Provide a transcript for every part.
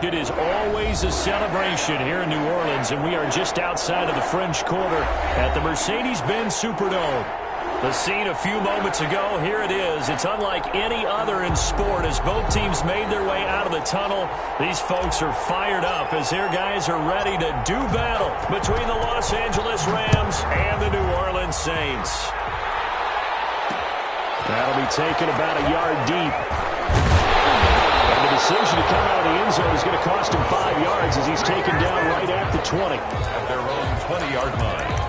It is always a celebration here in New Orleans, and we are just outside of the French Quarter at the Mercedes-Benz Superdome. The scene a few moments ago, here it is. It's unlike any other in sport as both teams made their way out of the tunnel. These folks are fired up as their guys are ready to do battle between the Los Angeles Rams and the New Orleans Saints. That'll be taken about a yard deep. And the decision to come out of the end zone is going to cost him 5 yards as he's taken down right at the 20. At their own 20-yard line.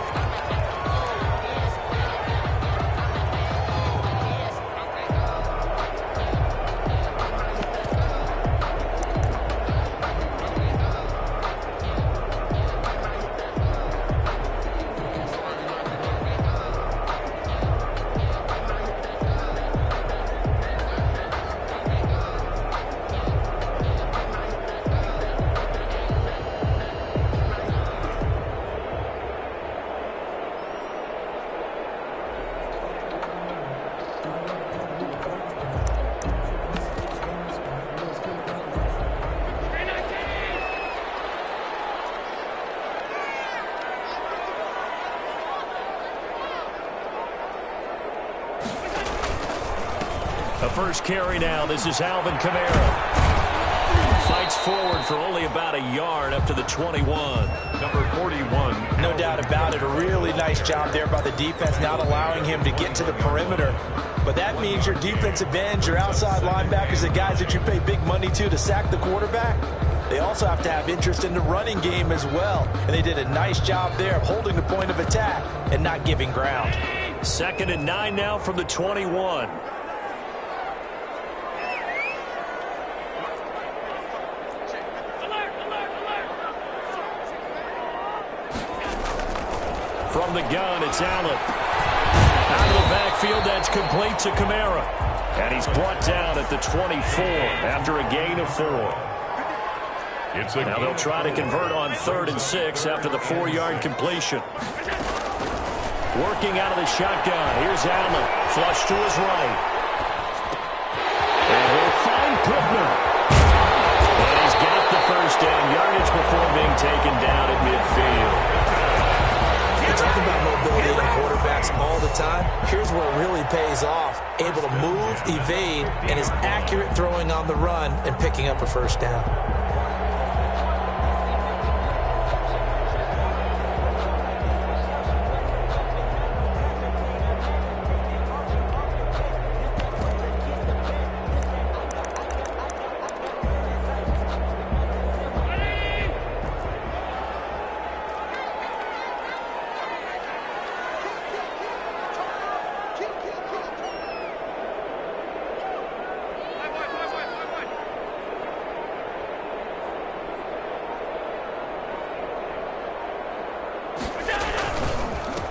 The first carry now. This is Alvin Kamara. Fights forward for only about a yard up to the 21. Number 41. No doubt about it. A really nice job there by the defense, not allowing him to get to the perimeter. But that means your defensive ends, your outside linebackers, the guys that you pay big money to sack the quarterback, they also have to have interest in the running game as well. And they did a nice job there of holding the point of attack and not giving ground. 2nd and 9 now from the 21. From the gun, it's Allen. Out of the backfield, that's complete to Kamara. And he's brought down at the 24 after a gain of 4. Now they'll try to convert on 3rd and 6 after the 4-yard completion. Working out of the shotgun. Here's Allen. Flush to his right. And he'll find Pittman. And he's got the first down yardage before being taken down at midfield. We talk about mobility in quarterbacks all the time. Here's where it really pays off. Able to move, evade, and is accurate throwing on the run and picking up a first down.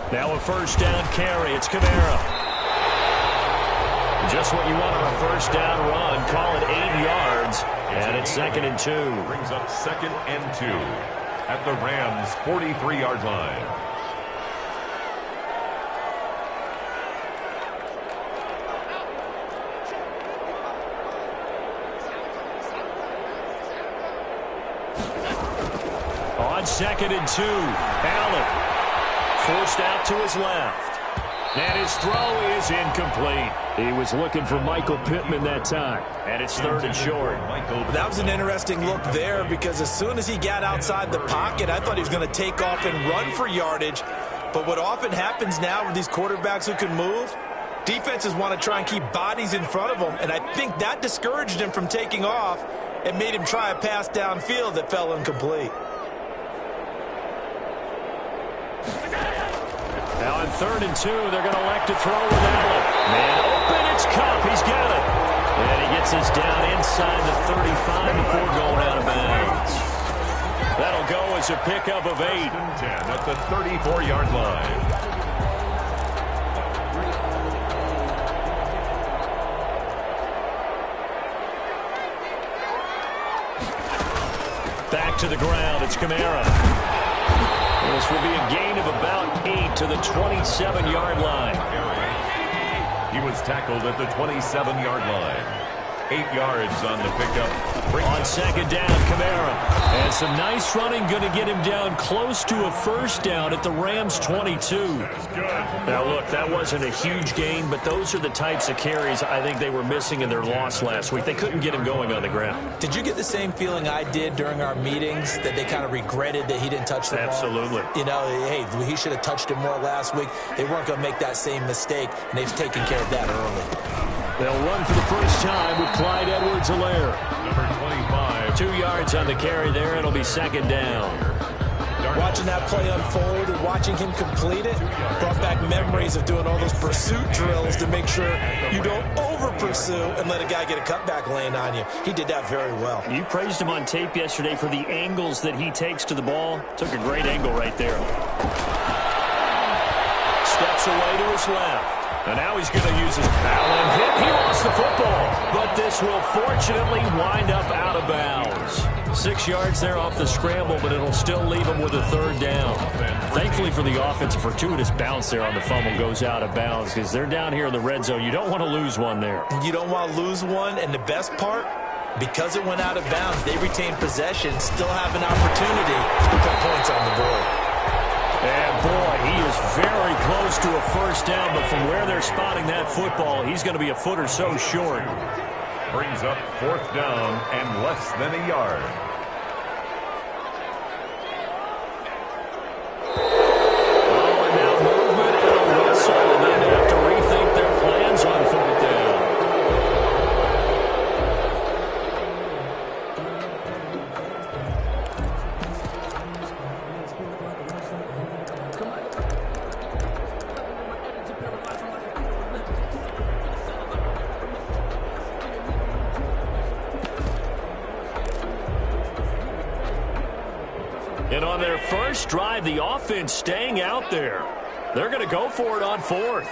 Now a first down carry. It's Kamara. Just what you want on a first down run. Call it 8 yards. And it's 2nd and 2. Brings up 2nd and 2 at the Rams' 43-yard line. On 2nd and 2, Allen. Forced out to his left. And his throw is incomplete. He was looking for Michael Pittman that time. And it's 3rd and short. That was an interesting look there because as soon as he got outside the pocket, I thought he was going to take off and run for yardage. But what often happens now with these quarterbacks who can move, defenses want to try and keep bodies in front of them. And I think that discouraged him from taking off and made him try a pass downfield that fell incomplete. Now on 3rd and 2, they're going to elect to throw with Allen. Man open, it's Kupp. He's got it. And he gets us down inside the 35 before going out of bounds. That'll go as a pickup of 8. 10 at the 34-yard line. Back to the ground. It's Kamara. This will be a gain of about 8 to the 27-yard line. He was tackled at the 27-yard line. 8 yards on the pickup. On second down, Kamara. And some nice running, going to get him down close to a first down at the Rams' 22. Now, look, that wasn't a huge gain, but those are the types of carries I think they were missing in their loss last week. They couldn't get him going on the ground. Did you get the same feeling I did during our meetings, that they kind of regretted that he didn't touch the ball? Absolutely. You know, hey, he should have touched it more last week. They weren't going to make that same mistake, and they've taken care of that early. They'll run for the first time with Clyde Edwards-Helaire. Number 25. 2 yards on the carry there. It'll be second down. Watching that play unfold and watching him complete it brought back memories of doing all those pursuit drills to make sure you don't over-pursue and let a guy get a cutback lane on you. He did that very well. You praised him on tape yesterday for the angles that he takes to the ball. Took a great angle right there. Steps away to his left. And now he's going to use his Allen hit. He lost the football, but this will fortunately wind up out of bounds. 6 yards there off the scramble, but it'll still leave him with a third down. Thankfully for the offense, a fortuitous bounce there on the fumble goes out of bounds because they're down here in the red zone. You don't want to lose one there. You don't want to lose one, and the best part, because it went out of bounds, they retain possession, still have an opportunity to put points on the board. And, boy, he is very close to a first down, but from where they're spotting that football, he's going to be a foot or so short. Brings up fourth down and less than a yard. Oh, and now movement and a whistle, and then they have to rethink their plans on fourth down. And on their first drive, the offense staying out there. They're going to go for it on fourth.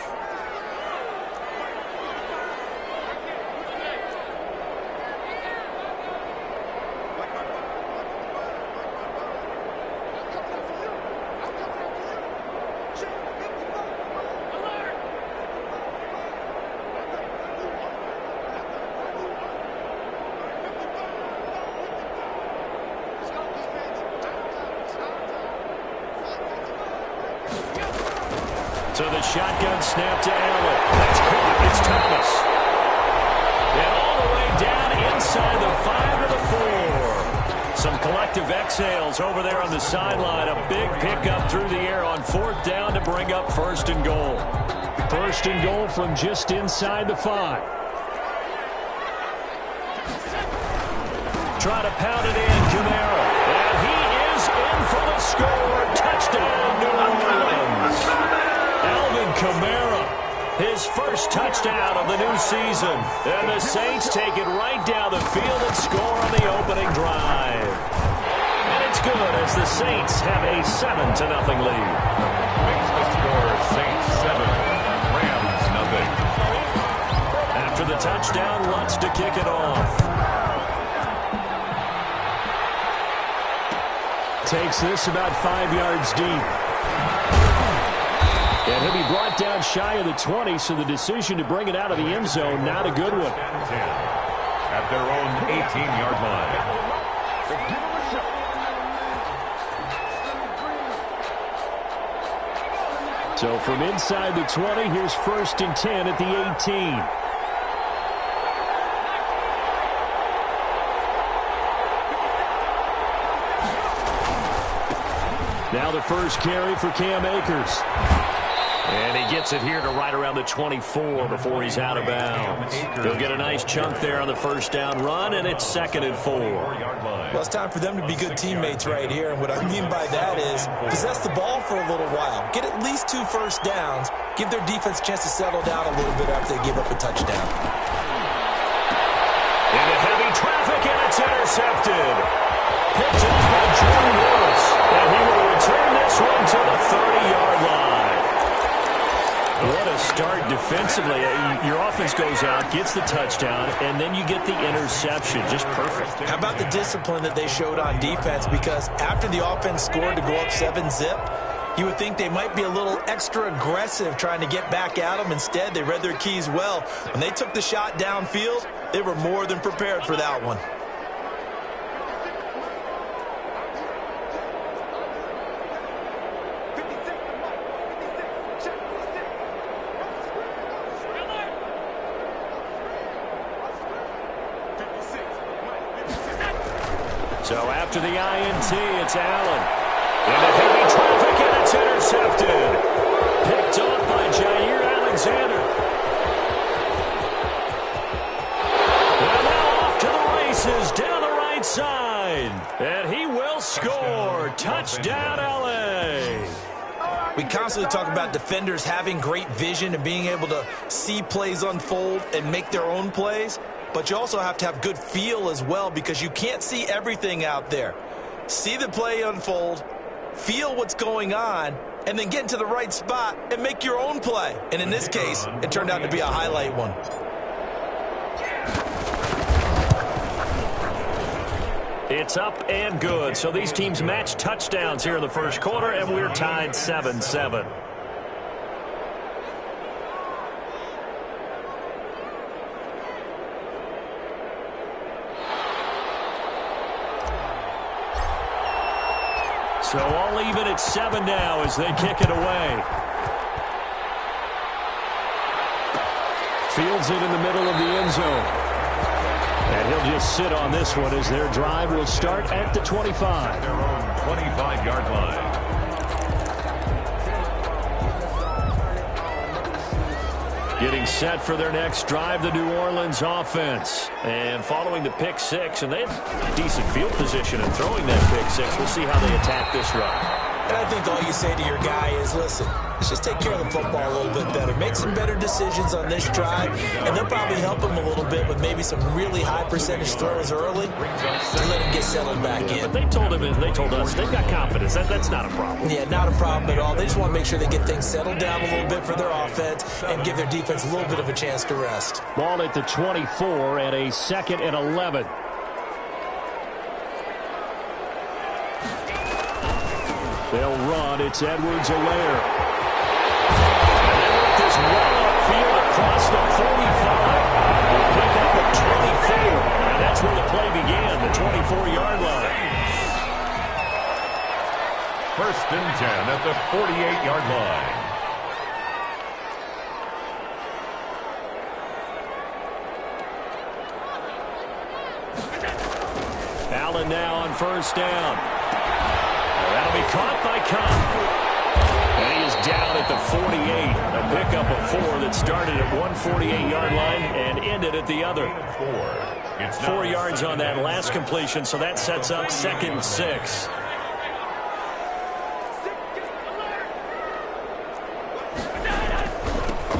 So the shotgun snap to Allen. That's caught. It's Thomas. And all the way down inside the 5 to the 4. Some collective exhales over there on the sideline. A big pickup through the air on fourth down to bring up first and goal. First and goal from just inside the 5. Try to pound it in, Kamara. And he is in for the score. Touchdown, New Orleans. Alvin Kamara, his first touchdown of the new season. And the Saints take it right down the field and score on the opening drive. And it's good as the Saints have a 7-0 lead. Makes the score Saints 7, Rams nothing. After the touchdown, Lutz to kick it off. Takes this about 5 yards deep. And he'll be brought down shy of the 20, so the decision to bring it out of the end zone, not a good one. At their own 18-yard line. So from inside the 20, here's first and 10 at the 18. Now the first carry for Cam Akers. And he gets it here to right around the 24 before he's out of bounds. He'll get a nice chunk there on the first down run, and it's 2nd and 4. Well, it's time for them to be good teammates right here. And what I mean by that is possess the ball for a little while. Get at least 2 first downs. Give their defense a chance to settle down a little bit after they give up a touchdown. Into heavy traffic, and it's intercepted. Picked off by Jordan Lewis. And he will return this one to the 30-yard line. What a start defensively. Your offense goes out, gets the touchdown, and then you get the interception. Just perfect. How about the discipline that they showed on defense? Because after the offense scored to go up 7-zip, you would think they might be a little extra aggressive trying to get back at them. Instead, they read their keys well. When they took the shot downfield, they were more than prepared for that one. So after the INT, it's Allen. Into heavy traffic, and it's intercepted. Picked off by Jair Alexander. And now off to the races, down the right side. And he will score. Touchdown, LA. We constantly talk about defenders having great vision and being able to see plays unfold and make their own plays. But you also have to have good feel as well, because you can't see everything out there. See the play unfold, feel what's going on, and then get into the right spot and make your own play. And in this case, it turned out to be a highlight one. It's up and good. So these teams match touchdowns here in the first quarter, and we're tied 7-7. So all even at 7 now as they kick it away. Fields it in the middle of the end zone. And he'll just sit on this one as their drive will start at the 25. Their own 25-yard line. Getting set for their next drive, the New Orleans offense. And following the pick six, and they have decent field position in throwing that pick six. We'll see how they attack this drive. And I think all you say to your guy is, listen, let's just take care of the football a little bit better. Make some better decisions on this drive, and they'll probably help him a little bit with maybe some really high percentage throws early to let him get settled back in. But they told him, and they told us, they've got confidence. That's not a problem. Yeah, not a problem at all. They just want to make sure they get things settled down a little bit for their offense and give their defense a little bit of a chance to rest. Ball at the 24 and a 2nd and 11. They'll run. It's Edwards-Helaire. And they work this well upfield across the 45. They'll pick up at 24. And that's where the play began, the 24-yard line. 1st and 10 at the 48-yard line. Allen now on 1st down. That'll be caught by Cobb. And he is down at the 48. A pickup of 4 that started at one 48-yard line and ended at the other. 4 yards on that last completion, so that sets up 2nd and 6.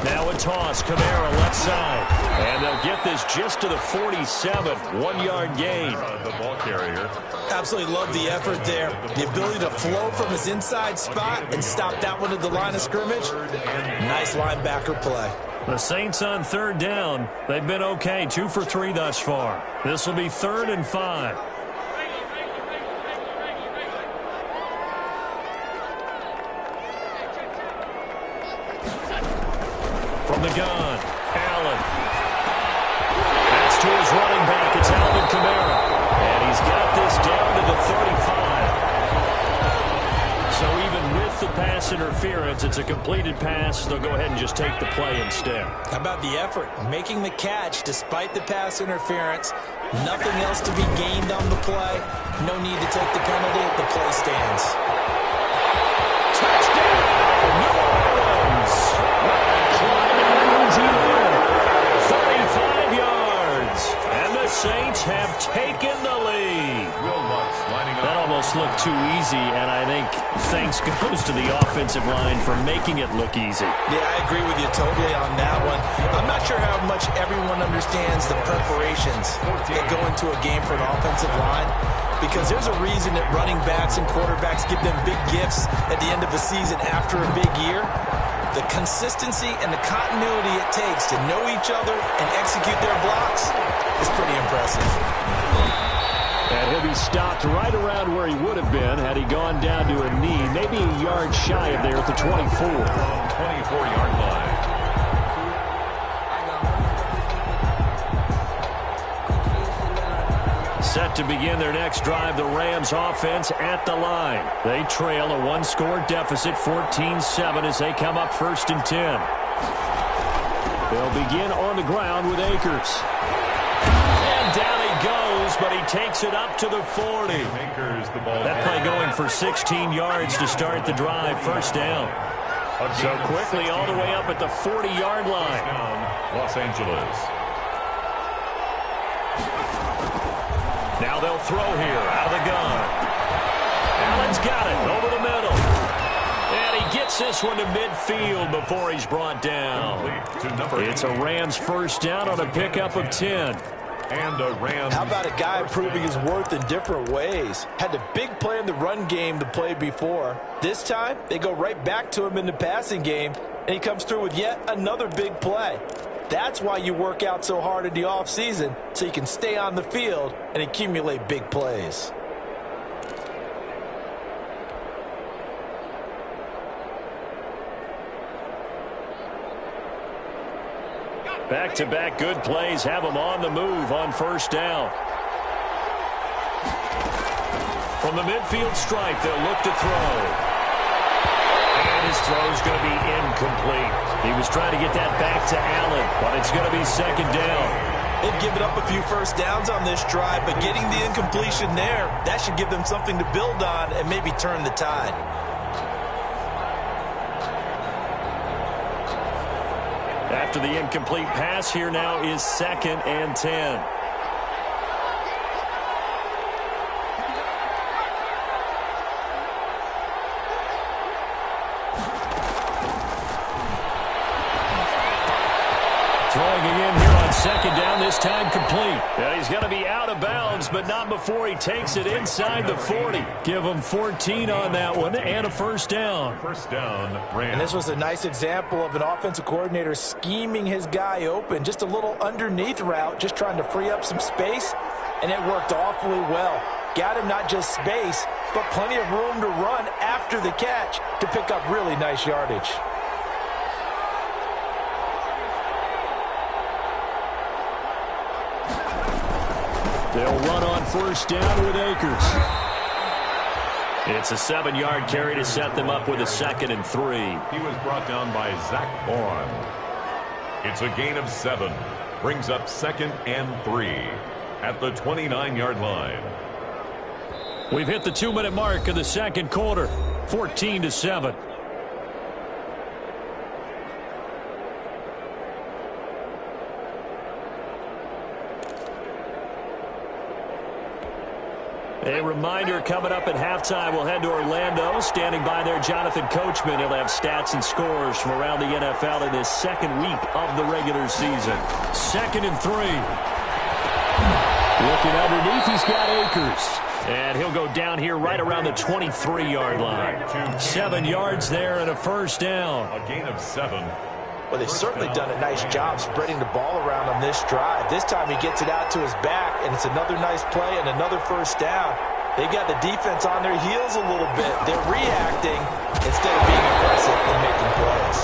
Now a toss, Kamara left side. And they'll get this just to the 47, 1-yard gain. The ball carrier. Absolutely love the effort there. The ability to flow from his inside spot and stop that one at the line of scrimmage. Nice linebacker play. The Saints on 3rd down. They've been okay, 2 for 3 thus far. This will be 3rd and 5. From the gun, Allen. That's to his running back. It's Alvin Kamara. And he's got this down to the 35. So even with the pass interference, it's a completed pass. They'll go ahead and just take the play instead. How about the effort? Making the catch despite the pass interference. Nothing else to be gained on the play. No need to take the penalty. The play stands. Touchdown! New Orleans! 35 yards. And the Saints have taken the lead. That almost looked too easy, and I think thanks goes to the offensive line for making it look easy. Yeah, I agree with you totally on that one. I'm not sure how much everyone understands the preparations that go into a game for an offensive line, because there's a reason that running backs and quarterbacks give them big gifts at the end of the season after a big year. The consistency and the continuity it takes to know each other and execute their blocks is pretty impressive. And he'll be stopped right around where he would have been had he gone down to a knee, maybe a yard shy of there at the 24. 24-yard line. Set to begin their next drive, the Rams offense at the line. They trail a one-score deficit, 14-7, as they come up 1st and 10. They'll begin on the ground with Akers. And down he goes but he takes it up to the 40. That play going for 16 yards to start the drive. First down. So quickly all the way up at the 40-yard line. Los Angeles. Now they'll throw here out of the gun. Allen's got it over the middle. And he gets this one to midfield before he's brought down. It's a Rams first down on a pickup of 10. And a Rams. How about a guy proving his worth in different ways? Had a big play in the run game the play before. This time, they go right back to him in the passing game, and he comes through with yet another big play. That's why you work out so hard in the offseason, so you can stay on the field and accumulate big plays. Back-to-back good plays have him on the move on first down. From the midfield stripe, they'll look to throw. And his throw's going to be incomplete. He was trying to get that back to Allen, but it's going to be second down. They've given up a few first downs on this drive, but getting the incompletion there, that should give them something to build on and maybe turn the tide. After the incomplete pass, here now is 2nd and 10. Throwing again here on second down, this time complete. And he's going to be out of bounds, but not before he takes it inside the 40. Give him 14 on that one and a first down. First down, Rams. And this was a nice example of an offensive coordinator scheming his guy open. Just a little underneath route, just trying to free up some space, and it worked awfully well. Got him not just space, but plenty of room to run after the catch to pick up really nice yardage. They'll run on first down with Akers. It's a 7-yard carry to set them up with a 2nd and 3. He was brought down by Zach Vaughn. It's a gain of 7. Brings up 2nd and 3 at the 29-yard line. We've hit the 2-minute mark of the second quarter. 14-7. A reminder coming up at halftime, we'll head to Orlando. Standing by there, Jonathan Coachman. He'll have stats and scores from around the NFL in this second week of the regular season. 2nd and 3. Looking underneath, he's got Akers. And he'll go down here right around the 23-yard line. 7 yards there and a first down. A gain of 7. Well, they've certainly done a nice job spreading the ball around on this drive. This time he gets it out to his back, and it's another nice play and another first down. They got the defense on their heels a little bit. They're reacting instead of being aggressive and making plays.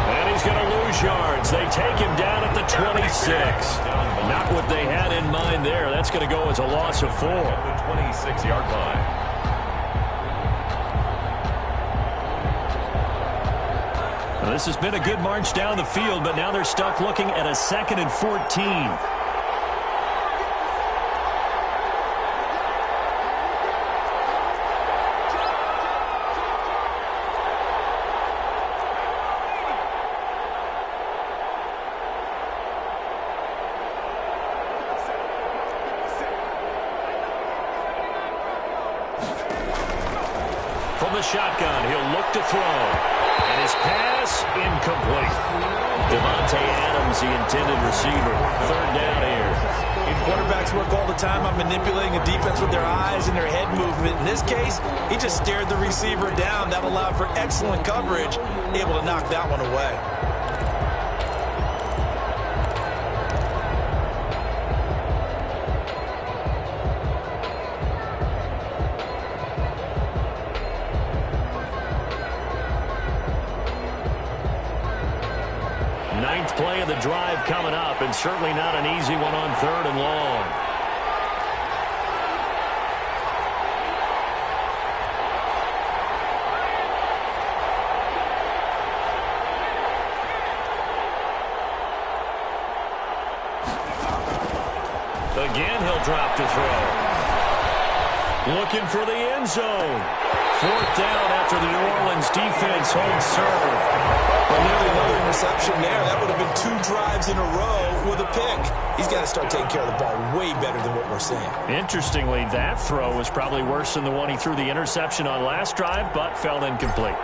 And he's going to lose yards. They take him down at the 26. Not what they had in mind there. That's going to go as a loss of 4. At the 26-yard line. Well, this has been a good march down the field, but now they're stuck looking at a 2nd and 14. From the shotgun, he'll look to throw. And his pass, incomplete. Devontae Adams, the intended receiver. 3rd down here. Quarterbacks work all the time on manipulating a defense with their eyes and their head movement. In this case, he just stared the receiver down. That allowed for excellent coverage, able to knock that one away. Ninth play of the drive coming up, and certainly not an easy one on 3rd and long. Again, he'll drop to throw. Looking for the end zone. Fourth down after the New Orleans defense holds serve. Well, nearly another interception there. That would have been 2 drives in a row with a pick. He's got to start taking care of the ball way better than what we're seeing. Interestingly, that throw was probably worse than the one he threw the interception on last drive, but fell incomplete.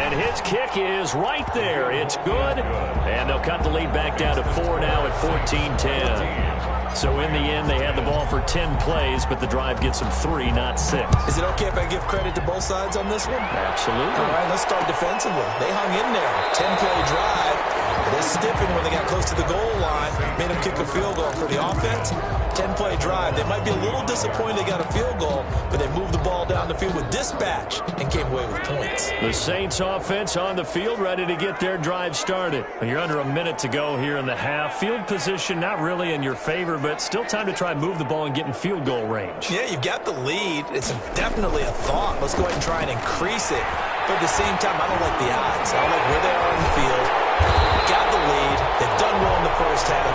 And his kick is right there. It's good. And they'll cut the lead back down to 4 now at 14-10. So in the end, they had the ball for 10 plays, but the drive gets them 3, not 6. Is it okay if I give credit to both sides on this one? Absolutely. All right, let's start defensively. They hung in there. 10-play drive. They stiffened when they got close to the goal line. Made them kick a field goal for the offense. 10-play drive. They might be a little disappointed they got a field goal, but they moved the ball down the field with dispatch and came away with points. The Saints offense on the field, ready to get their drive started. You're under a minute to go here in the half. Field position not really in your favor, but still time to try and move the ball and get in field goal range. Yeah, you've got the lead. It's definitely a thought. Let's go ahead and try and increase it. But at the same time, I don't like the odds. I don't like where they are on the field. Got the lead. They've done well in the first half.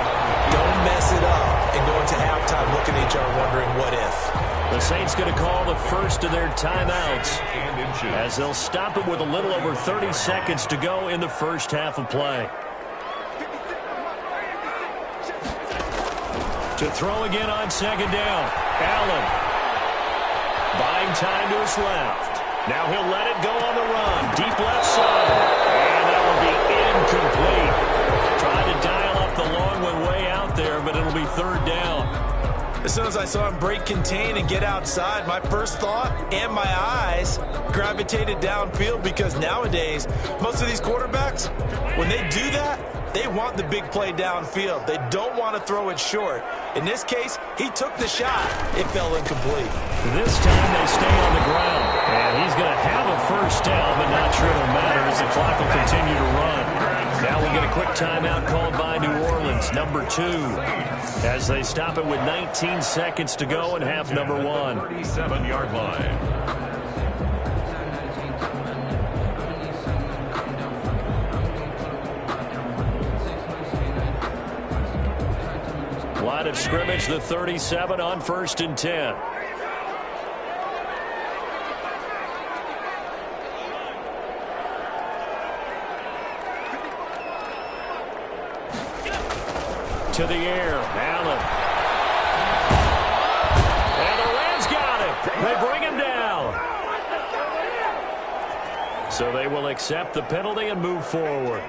Don't mess it up and go into halftime looking at each other wondering what if. The Saints going to call the first of their timeouts as they'll stop it with a little over 30 seconds to go in the first half of play. To throw again on second down. Allen buying time to his left. Now he'll let it go on the run. Deep left side. And that will be incomplete. Trying to dial up the long one way out there, but it'll be third down. As soon as I saw him break contain and get outside, my first thought and my eyes gravitated downfield because nowadays, most of these quarterbacks, when they do that, they want the big play downfield. They don't want to throw it short. In this case, he took the shot. It fell incomplete. This time they stay on the ground. And he's going to have a first down, but not sure it'll matter as the clock will continue to run. Now we'll get a quick timeout called by New Orleans, number 2, as they stop it with 19 seconds to go in half number 1. 37-yard line. Line of scrimmage, the 37 on 1st and 10. To the air, Allen. And the Rams got it. They bring him down. So they will accept the penalty and move forward.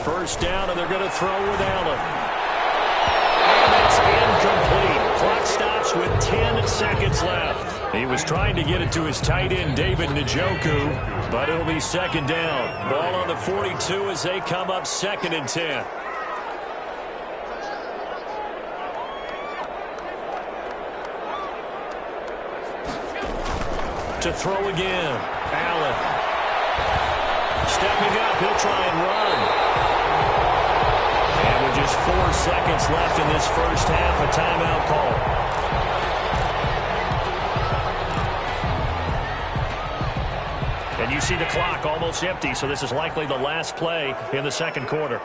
First down, and they're going to throw with Allen. And it's incomplete. Clock stops with 10 seconds left. He was trying to get it to his tight end, David Njoku, but it'll be second down. Ball on the 42 as they come up 2nd and 10. To throw again, Allen. Stepping up, he'll try and run. And with just 4 seconds left in this first half, a timeout call. And you see the clock almost empty, so this is likely the last play in the second quarter.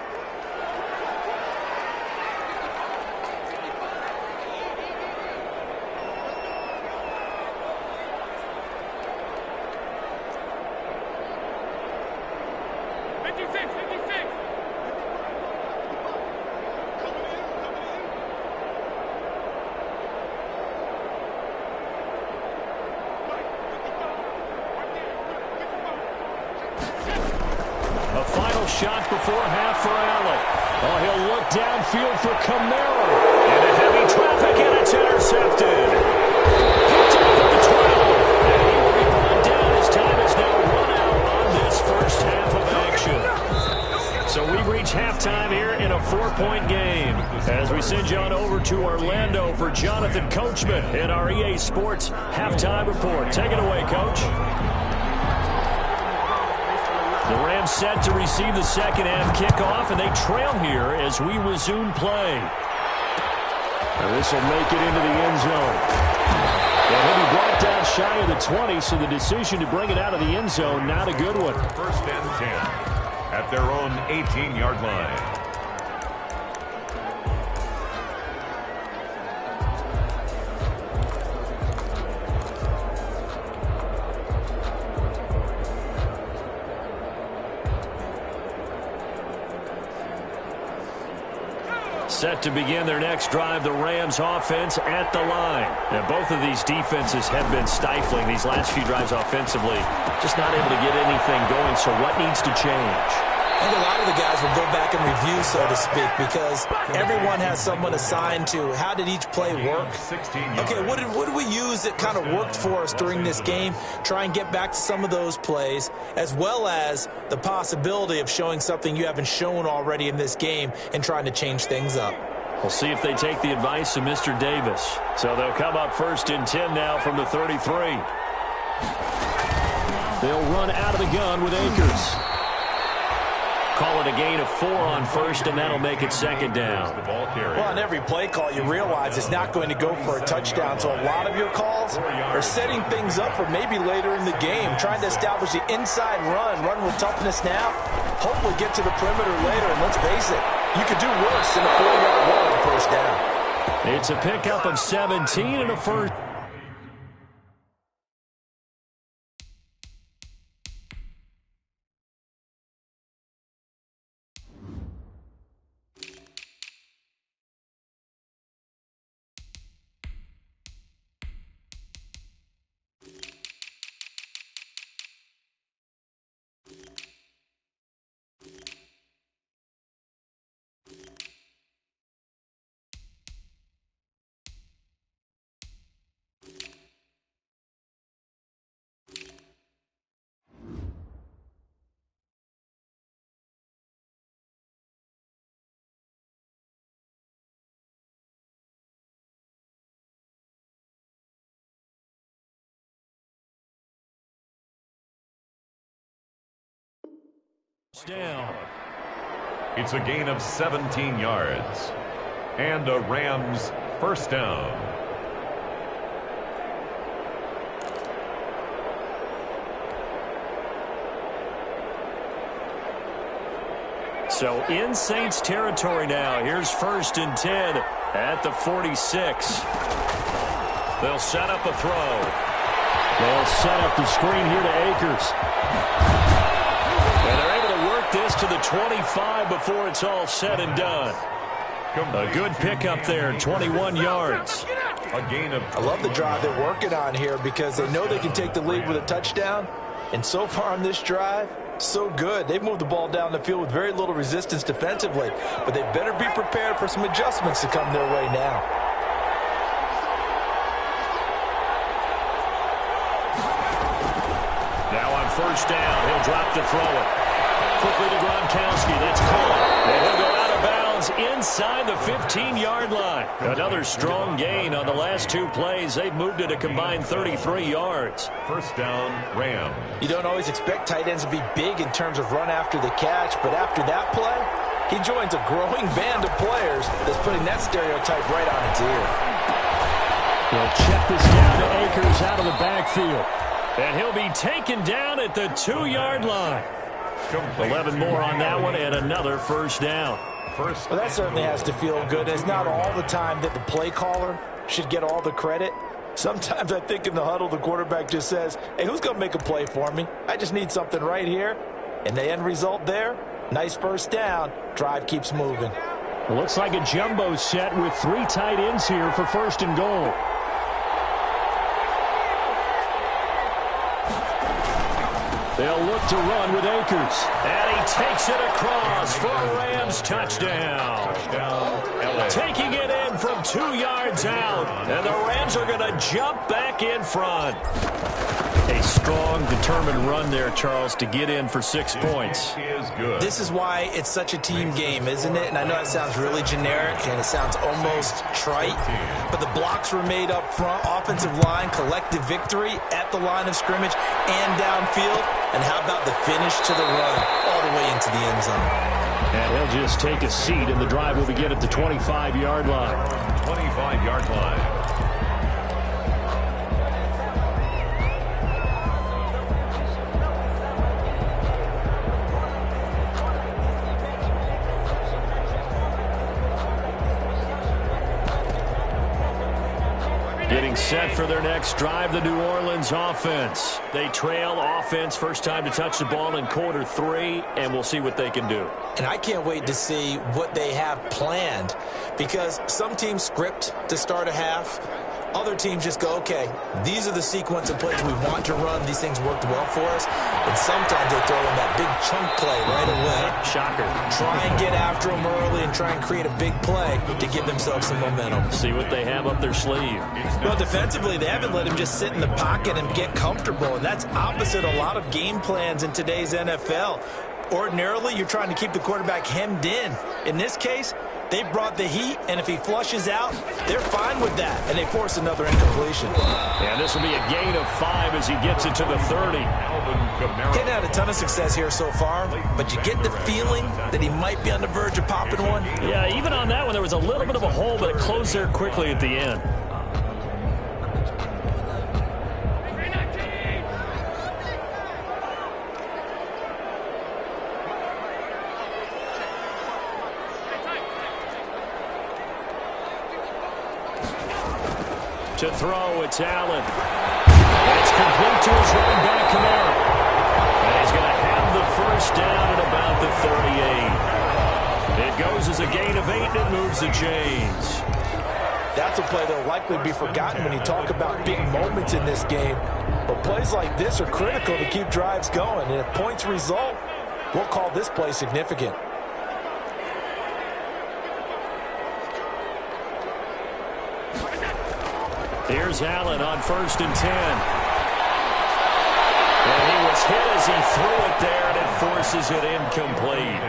Shot before half for Allen. Oh, he'll look downfield for Kamara. And a heavy traffic, and it's intercepted. Picked off at the 12. And he will be brought down. His time is now run out on this first half of action. So we reach halftime here in a 4-point game. As we send you on over to Orlando for Jonathan Coachman in our EA Sports Halftime Report. Take it away, Coach. The Rams set to receive the second half kickoff, and they trail here as we resume play. And this will make it into the end zone. And he'll be brought down shy of the 20, so the decision to bring it out of the end zone, not a good one. First and 10 at their own 18-yard line. Set to begin their next drive, the Rams offense at the line. Now, both of these defenses have been stifling these last few drives offensively. Just not able to get anything going, so what needs to change? I think a lot of the guys will go back and review, so to speak, because everyone has someone assigned to how did each play work. Okay, what did we use that kind of worked for us during this game? Try and get back to some of those plays, as well as the possibility of showing something you haven't shown already in this game and trying to change things up. We'll see if they take the advice of Mr. Davis. So they'll come up first and 10 now from the 33. They'll run out of the gun with Akers. Call it a gain of 4 on first, and that'll make it second down. Well, on every play call, you realize it's not going to go for a touchdown. So a lot of your calls are setting things up for maybe later in the game, trying to establish the inside run with toughness now, hopefully get to the perimeter later. And let's face it, you could do worse than a 4-yard run on first down. It's a pickup of 17 and a first. Down. It's a gain of 17 yards and a Rams first down. So in Saints territory now. Here's first and 10 at the 46. They'll set up a throw. They'll set up the screen here to Akers. And they're able to work this to the 25 before it's all said and done. A good pickup there, 21 yards. A gain of. I love the drive they're working on here because they know they can take the lead with a touchdown. And so far on this drive, so good. They've moved the ball down the field with very little resistance defensively. But they better be prepared for some adjustments to come their way now. Now on first down, he'll drop to throw it. Quickly to Gronkowski. That's caught. And he'll go out of bounds inside the 15-yard line. Another strong gain on the last two plays. They've moved it a combined 33 yards. First down, Rams. You don't always expect tight ends to be big in terms of run after the catch, but after that play, he joins a growing band of players that's putting that stereotype right on its ear. They'll check this down to Akers out of the backfield. And he'll be taken down at the 2-yard line. 11 more on that one and another first down. Well, that certainly has to feel good. It's not all the time that the play caller should get all the credit. Sometimes I think in the huddle, the quarterback just says, hey, who's going to make a play for me? I just need something right here. And the end result there, nice first down. Drive keeps moving. It looks like a jumbo set with 3 tight ends here for first and goal. They'll look to run with Akers. And he takes it across for a Rams touchdown. Taking it in from 2 yards out. And the Rams are going to jump back in front. A strong, determined run there, Charles, to get in for 6 points. This is why it's such a team game, isn't it? And I know it sounds really generic and it sounds almost trite, but the blocks were made up front, offensive line, collective victory at the line of scrimmage and downfield. And how about the finish to the run all the way into the end zone? And he'll just take a seat, and the drive will begin at the 25-yard line. 25-yard line. Getting set for their next drive, the New Orleans offense. They trail offense, first time to touch the ball in quarter 3, and we'll see what they can do. And I can't wait to see what they have planned, because some teams script to start a half. Other teams just go, okay, these are the sequence of plays we want to run. These things worked well for us. And sometimes they throw in that big chunk play right away. Shocker. Try and get after them early and try and create a big play to give themselves some momentum. See what they have up their sleeve. Well, defensively, they haven't let him just sit in the pocket and get comfortable. And that's opposite a lot of game plans in today's NFL. Ordinarily, you're trying to keep the quarterback hemmed in. In this case, they brought the heat, and if he flushes out, they're fine with that, and they force another incompletion. And this will be a gain of 5 as he gets it to the 30. Hadn't had a ton of success here so far, but you get the feeling that he might be on the verge of popping one. Yeah, even on that one, there was a little bit of a hole, but it closed there quickly at the end. To throw, it's Allen. It's complete to his running back, Kamara. And he's going to have the first down at about the 38. It goes as a gain of 8, and it moves the chains. That's a play that'll likely be forgotten when you talk about big moments in this game. But plays like this are critical to keep drives going. And if points result, we'll call this play significant. Here's Allen on 1st and 10. And he was hit as he threw it there, and it forces it incomplete.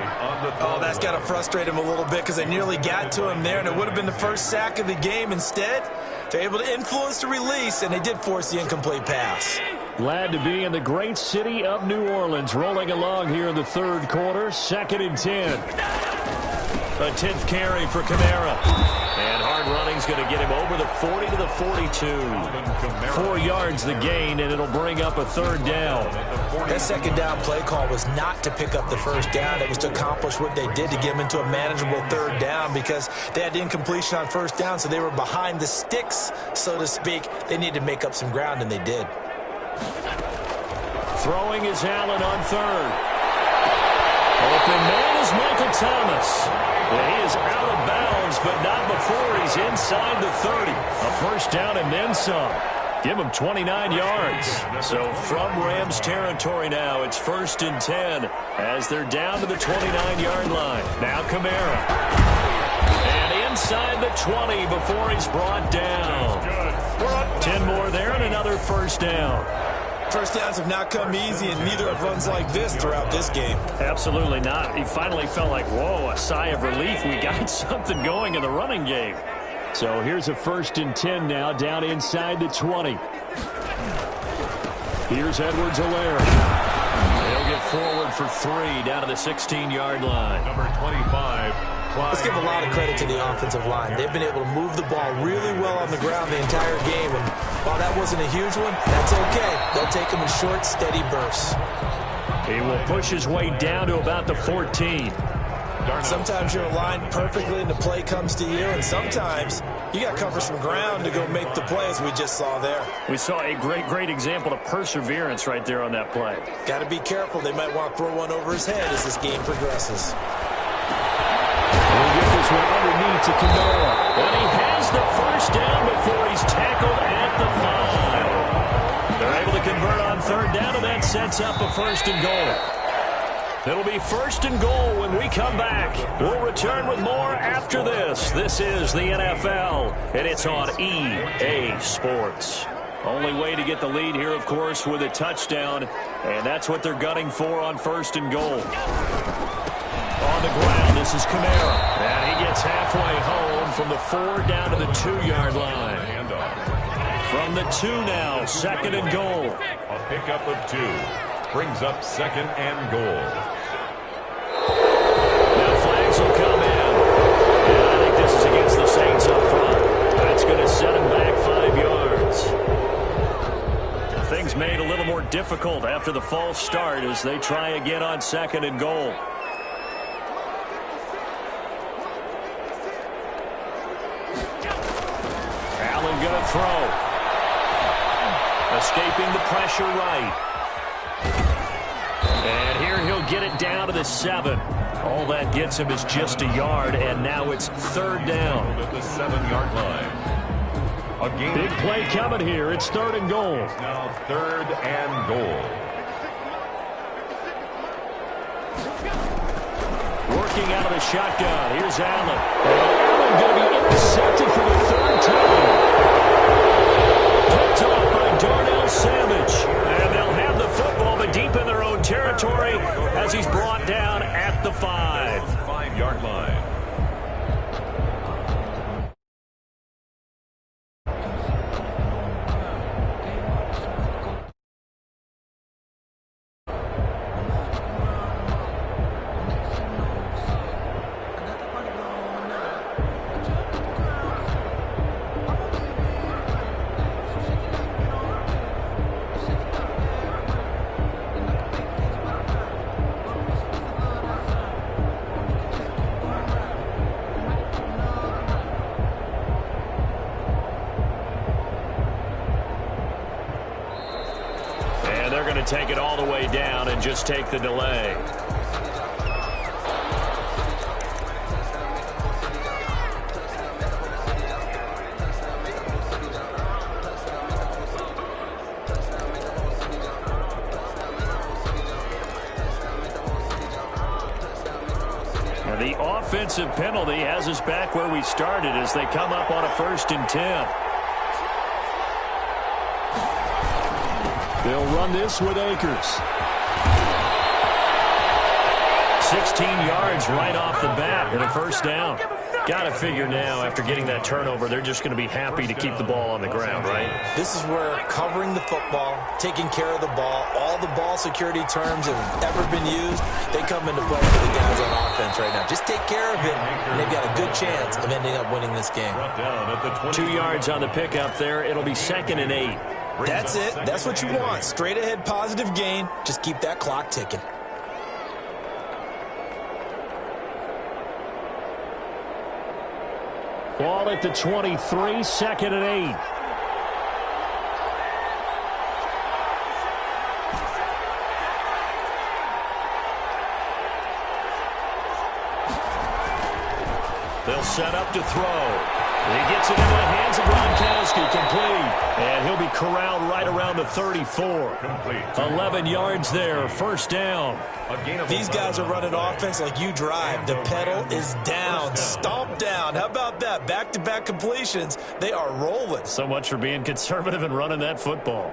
Oh, that's got to frustrate him a little bit because they nearly got to him there, and it would have been the first sack of the game. Instead, they're able to influence the release, and they did force the incomplete pass. Glad to be in the great city of New Orleans, rolling along here in the 3rd quarter, 2nd and 10. A 10th carry for Kamara. And hard running's going to get him over the 40 to the 42. 4 yards the gain, and it'll bring up a 3rd down. That 2nd down play call was not to pick up the 1st down. It was to accomplish what they did to get him into a manageable 3rd down because they had incompletion on 1st down, so they were behind the sticks, so to speak. They needed to make up some ground, and they did. Throwing is Allen on 3rd. Open man is Michael Thomas. And he is out of bounds, but not before he's inside the 30. A first down and then some. Give him 29 yards. So from Rams territory now, it's 1st and 10 as they're down to the 29-yard line. Now Kamara. And inside the 20 before he's brought down. 10 more there and another first down. First downs have not come easy, and neither have runs like this throughout this game. Absolutely not. He finally felt like, whoa, a sigh of relief. We got something going in the running game. So here's a 1st and 10 now, down inside the 20. Here's Edwards-Helaire. They'll get forward for 3 down to the 16-yard line. Number 25. Let's give a lot of credit to the offensive line. They've been able to move the ball really well on the ground the entire game. And while that wasn't a huge one, that's okay. They'll take them in short, steady bursts. He will push his way down to about the 14. Sometimes you're aligned perfectly and the play comes to you, and sometimes you got to cover some ground to go make the play, as we just saw there. We saw a great example of perseverance right there on that play. Got to be careful. They might want to throw one over his head as this game progresses. We'll get this one underneath to Kamara. And he has the first down before he's tackled at the 5. They're able to convert on 3rd down, and that sets up a 1st and goal. It'll be 1st and goal when we come back. We'll return with more after this. This is the NFL, and it's on EA Sports. Only way to get the lead here, of course, with a touchdown, and that's what they're gunning for on 1st and goal. On the ground, this is Kamara, and he gets halfway home from the 4 down to the 2-yard line. From the 2 now, 2nd and goal. A pickup of 2 brings up 2nd and goal. Now flags will come in, and I think this is against the Saints up front. That's going to set him back 5 yards. Things made a little more difficult after the false start as they try again on 2nd and goal. Allen going to throw. Escaping the pressure right. And here he'll get it down to the 7. All that gets him is just a yard, and now it's 3rd down. At the 7-yard line. Big play coming here. It's 3rd and goal. Now 3rd and goal. Working out of the shotgun. Here's Allen. Allen going to be intercepted for the 3rd time. Picked off by Darnell Savage. And they'll have the football, but deep in their own territory as he's brought down at the 5. 5-yard line. Take it all the way down and just take the delay. And the offensive penalty has us back where we started as they come up on a 1st and 10. They'll run this with Akers. 16 yards right off the bat and a 1st down. Got to figure now, after getting that turnover, they're just going to be happy to keep the ball on the ground, right? This is where covering the football, taking care of the ball, all the ball security terms that have ever been used, they come into play for the guys on offense right now. Just take care of it, and they've got a good chance of ending up winning this game. 2 yards on the pickup there. It'll be 2nd and 8. That's it. That's what you want. Straight ahead positive gain. Just keep that clock ticking. Ball at the 23, 2nd and 8. They'll set up to throw. He gets it into the hands of Gronkowski, complete. And he'll be corralled right around the 34. Complete. 11 yards there, 1st down. These guys are running offense like you drive. The pedal is down, stomp down. How about that? Back-to-back completions. They are rolling. So much for being conservative and running that football.